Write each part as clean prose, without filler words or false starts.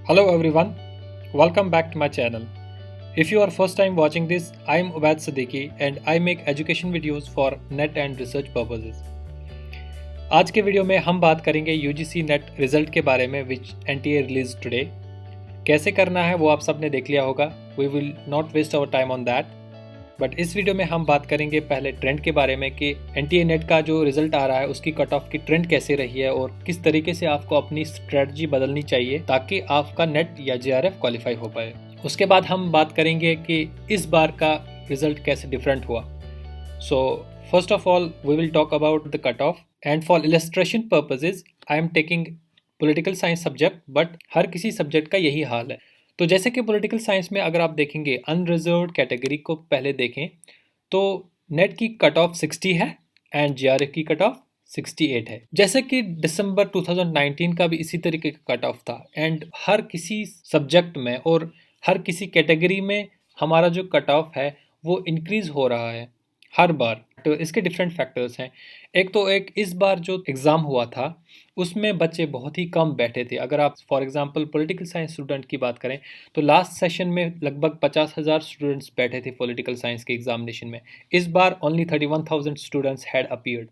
Hello everyone, welcome back to my channel. If you are first time watching this, I am Ubaid Siddiqui and I make education videos for net and research purposes. आज के video में हम बात करेंगे UGC net result के बारे में विच NTA release today. कैसे करना है वो आप सबने देख लिया होगा। We will not waste our time on that. But इस वीडियो में हम बात करेंगे पहले ट्रेंड के बारे में कि NTA नेट का जो रिजल्ट आ रहा है उसकी कट ऑफ की ट्रेंड कैसे रही है और किस तरीके से आपको अपनी स्ट्रेटजी बदलनी चाहिए ताकि आपका नेट या JRF क्वालिफाई हो पाए। उसके बाद हम बात करेंगे कि इस बार का रिजल्ट कैसे डिफरेंट हुआ। So first of all we will talk about the cut off and for illustration purposes I am taking political science subject, but हर किसी सब्जेक्ट का यही हाल है। तो जैसे कि पॉलिटिकल साइंस में अगर आप देखेंगे अनरिजर्व्ड कैटेगरी को पहले देखें तो नेट की कट ऑफ 60 है एंड JRF की कट ऑफ 68 है। जैसे कि दिसंबर 2019 का भी इसी तरीके का कट ऑफ था एंड हर किसी सब्जेक्ट में और हर किसी कैटेगरी में हमारा जो कट ऑफ है वो इंक्रीज हो रहा है हर बार। तो इसके डिफरेंट फैक्टर्स हैं। एक इस बार जो एग्ज़ाम हुआ था उसमें बच्चे बहुत ही कम बैठे थे। अगर आप for example political science student की बात करें तो लास्ट सेशन में लगभग 50,000 स्टूडेंट्स बैठे थे पॉलिटिकल साइंस के एग्जामिनेशन में। इस बार ओनली 31,000 स्टूडेंट्स हैड अपीयर्ड।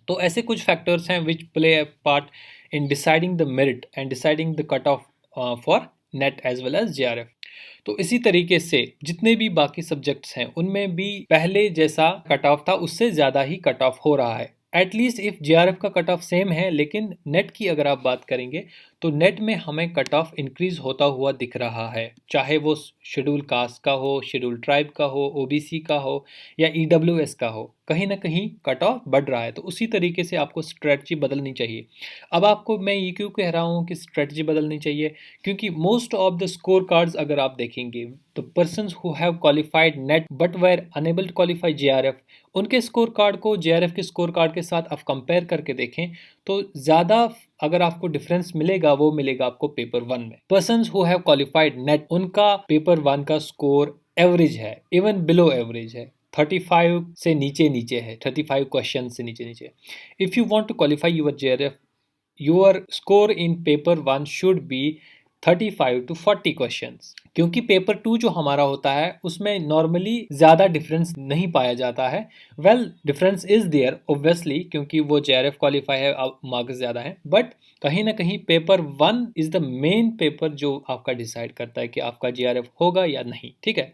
तो ऐसे कुछ फैक्टर्स हैं which play a part in deciding the merit and deciding the cut off for NET as well as JRF। तो इसी तरीके से जितने भी बाकी सब्जेक्ट्स हैं उनमें भी पहले जैसा कट ऑफ था उससे ज़्यादा ही कट ऑफ हो रहा है। एटलीस्ट इफ JRF का कट ऑफ सेम है, लेकिन नेट की अगर आप बात करेंगे तो नेट में हमें कट ऑफ इंक्रीज होता हुआ दिख रहा है, चाहे वो शेड्यूल कास्ट का हो, शेड्यूल ट्राइब का हो, OBC का हो या EWS का हो, कहीं ना कहीं कट ऑफ बढ़ रहा है। तो उसी तरीके से आपको स्ट्रेटजी बदलनी चाहिए। अब आपको मैं ये क्यों कह रहा हूँ कि स्ट्रेटजी बदलनी चाहिए, क्योंकि most of the score cards अगर आप देखेंगे the persons who have qualified NET but were unable to qualify JRF, उनके स्कोर कार्ड को JRF के स्कोर कार्ड के साथ आप कंपेयर करके देखें तो ज़्यादा अगर आपको डिफरेंस मिलेगा वो मिलेगा आपको पेपर 1 में। Persons who have qualified net उनका पेपर 1 का स्कोर एवरेज है, इवन बिलो एवरेज है, 35 से नीचे नीचे है, 35 क्वेश्चन से नीचे नीचे। If you want to qualify your JRF, your score in paper 1 should be 35 to 40 questions, क्योंकि पेपर 2 जो हमारा होता है उसमें नॉर्मली ज़्यादा डिफरेंस नहीं पाया जाता है। Well difference is there obviously, क्योंकि वो JRF क्वालिफाई है, मार्क्स ज़्यादा हैं, बट कहीं ना कहीं paper 1 is the main paper जो आपका डिसाइड करता है कि आपका JRF होगा या नहीं। ठीक है,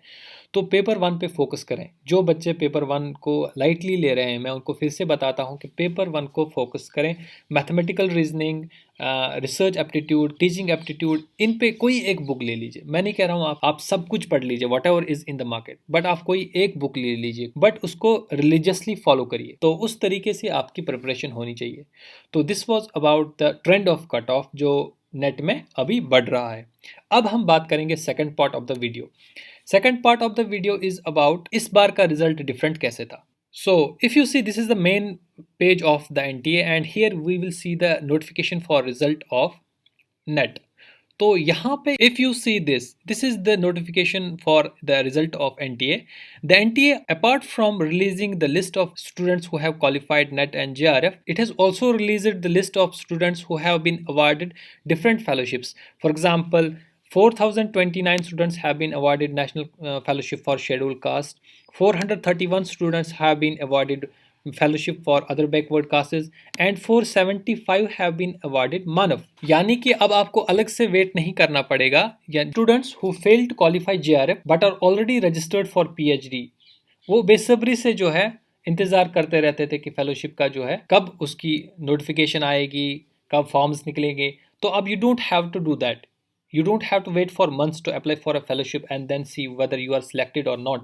तो पेपर 1 पे फोकस करें। जो बच्चे पेपर 1 को लाइटली ले रहे हैं मैं उनको फिर से बताता हूँ कि पेपर 1 को फोकस करें। Mathematical reasoning, research aptitude, teaching aptitude, इन पे कोई एक बुक ले लीजिए। मैं नहीं कह रहा हूँ आप सब कुछ पढ़ लीजिए what ever is in the market, but आप कोई एक बुक ले लीजिए, बट उसको रिलीजियसली फॉलो करिए। तो उस तरीके से आपकी प्रिपरेशन होनी चाहिए। तो this was about the trend of cut off जो नेट में अभी बढ़ रहा है। अब हम बात करेंगे second part of the video. Second part of the video is about इस बार का रिजल्ट डिफरेंट कैसे था। So if you see, this is the main page of the NTA and here we will see the notification for result of NET. तो यहाँ पे if you see this is the notification for the result of NTA. The NTA, apart from releasing the list of students who have qualified NET and JRF, it has also released the list of students who have been awarded different fellowships. For example, 4,029 students have been awarded National Fellowship for Scheduled Caste. 431 students have been awarded fellowship for other backward castes and 475 have been awarded Manav। यानी कि अब आपको अलग से wait नहीं करना पड़ेगा। या students who failed to qualify JRF but are already registered for PhD, वो बेसब्री से जो है इंतज़ार करते रहते थे कि फेलोशिप का जो है कब उसकी नोटिफिकेशन आएगी, कब फॉर्म्स निकलेंगे। तो अब you don't have to do that. You don't have to wait for months to apply for a fellowship and then see whether you are selected or not.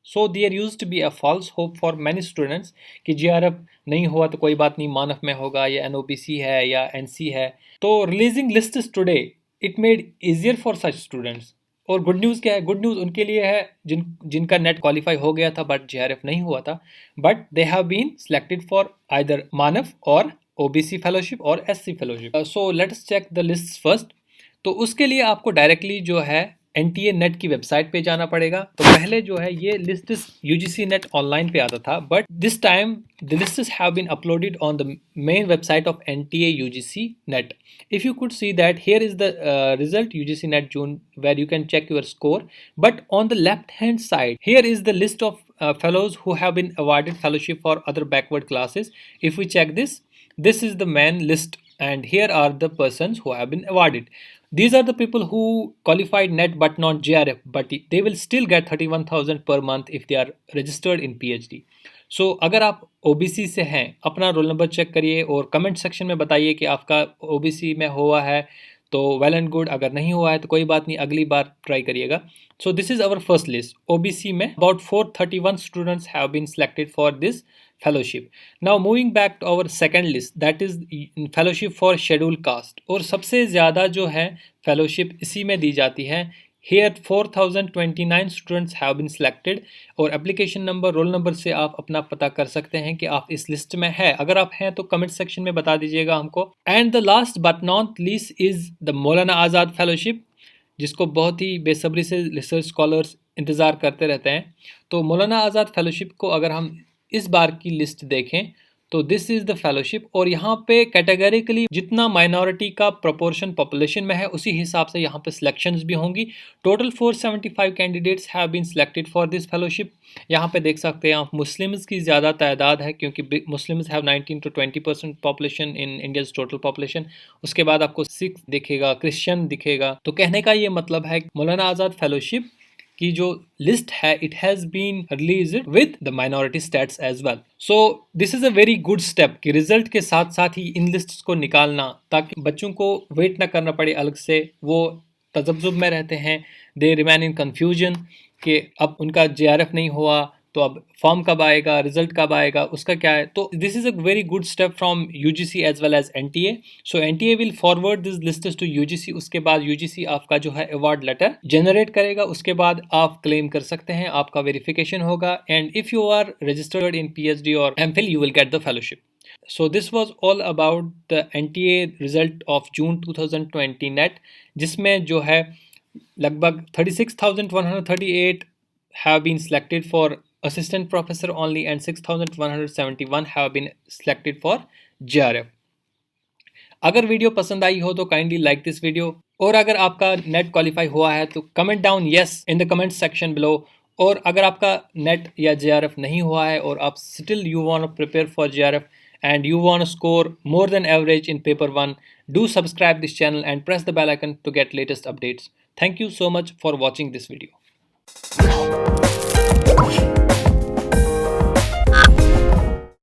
So there used to be a false hope for many students कि JRF नहीं हुआ तो कोई बात नहीं, मानव में होगा या NOBC है या NC है। तो releasing lists today it made easier for such students। और गुड न्यूज़ क्या है? गुड न्यूज़ उनके लिए है जिनका नेट क्वालिफाई हो गया था बट JRF नहीं हुआ था, but they have been selected for either Manav और OBC फेलोशिप और SC fellowship. So let's check the list first. तो उसके लिए आपको डायरेक्टली जो है NTA नेट की वेबसाइट पे जाना पड़ेगा। तो पहले जो है ये लिस्ट UGC नेट ऑनलाइन पे आता था, but this time the lists have been uploaded on the main website of NTA UGC net. If you could see that here is the result UGC net June, where you can check your score, but on the left hand side here is the list of fellows who have been awarded fellowship for other backward classes. If we check this is the main list, and here are the persons who have been awarded. These are the people who qualified net but not JRF, but they will still get 31,000 per month if they are registered in PhD. सो अगर आप OBC से हैं, अपना roll number check करिए और comment section में बताइए कि आपका OBC में हुआ है तो वेल एंड गुड, अगर नहीं हुआ है तो कोई बात नहीं, अगली बार ट्राई करिएगा। So this is our first list. OBC में about 431 students have been selected for this fellowship. Now moving back to our second list, that is fellowship for schedule caste, और सबसे ज़्यादा जो है फेलोशिप इसी में दी जाती है। Here 4029 students have been selected, और एप्लीकेशन नंबर, रोल नंबर से आप अपना पता कर सकते हैं कि आप इस लिस्ट में हैं। अगर आप हैं तो कमेंट सेक्शन में बता दीजिएगा हमको। And the last but not least is the Maulana Azad fellowship, जिसको बहुत ही बेसब्री से रिसर्च स्कॉलर्स इंतज़ार करते रहते हैं। तो मौलाना आज़ाद फेलोशिप को अगर हम इस बार की लिस्ट देखें तो दिस इज़ द फेलोशिप, और यहाँ पे कैटेगरिकली जितना माइनॉरिटी का प्रोपोर्शन पॉपुलेशन में है उसी हिसाब से यहाँ पे सिलेक्शंस भी होंगी। Total 475 candidates have been selected for this fellowship. यहाँ पे देख सकते हैं आप मुस्लिम्स की ज़्यादा तादाद है, क्योंकि Muslims have 19 to 20% population in India's total population. उसके बाद आपको सिख दिखेगा, क्रिश्चियन दिखेगा। तो कहने का ये मतलब है मौलाना आज़ाद फेलोशिप की जो लिस्ट है it has been released with the minority status as well. So this is a very good step कि रिजल्ट के साथ साथ ही इन लिस्ट्स को निकालना, ताकि बच्चों को वेट ना करना पड़े अलग से। वो तजब्जुब में रहते हैं, दे रिमेन इन कन्फ्यूजन कि अब उनका JRF नहीं हुआ तो अब फॉर्म कब आएगा, रिजल्ट कब आएगा, उसका क्या है। तो this is a very good step from UGC as well as NTA। सो NTA will forward this lists to UGC। उसके बाद UGC आपका जो है अवार्ड लेटर जनरेट करेगा, उसके बाद आप क्लेम कर सकते हैं, आपका वेरिफिकेशन होगा, and if you are registered in PhD और MPhil you will get the fellowship. So this was all about the NTA result of June 2020 net, जिसमें जो है लगभग 36,138 have been selected for assistant professor only, and 6,171 have been selected for JRF। अगर video पसंद आई हो तो kindly like this video, और अगर आपका नेट क्वालिफाई हुआ है तो comment down yes in the comment section below. और अगर आपका नेट या JRF नहीं हुआ है और आप still you want to prepare for JRF and you want to score more than average in paper 1, do subscribe this channel and press the bell icon to get latest updates. Thank you so much for watching this video.